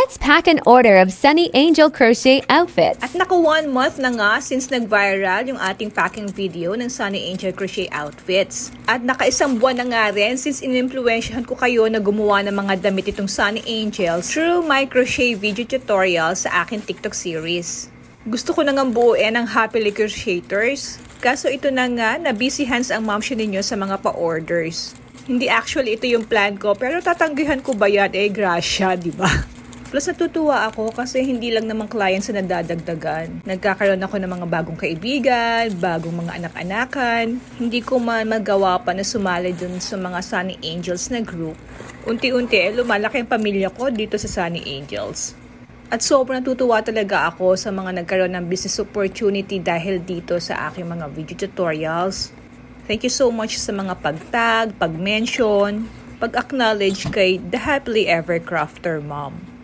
Let's pack an order of Sunny Angel crochet outfits. At naku, 1 month na nga since nag-viral yung ating packing video ng Sunny Angel crochet outfits. At naka-1 buwan na nga rin since in-influensyahan ko kayo na gumawa ng mga damit itong Sunny Angels through my crochet video tutorial sa akin TikTok series. Gusto ko na nga buuin ang Happily Crocheters. Kaso ito na nga, na busy hands ang mamsya ninyo sa mga pa-orders. Hindi actually ito yung plan ko, pero tatanggihan ko ba yan? Grasya, di ba? Plus natutuwa ako kasi hindi lang naman clients na nadadagdagan. Nagkakaroon ako ng mga bagong kaibigan, bagong mga anak-anakan. Hindi ko man magawa pa na sumali dun sa mga Sunny Angels na group. Unti-unti lumalaki ang pamilya ko dito sa Sunny Angels. At sobrang natutuwa talaga ako sa mga nagkaroon ng business opportunity dahil dito sa aking mga video tutorials. Thank you so much sa mga pag-tag, pag-mention, pag-acknowledge kay The Happily Ever Crafter Mom.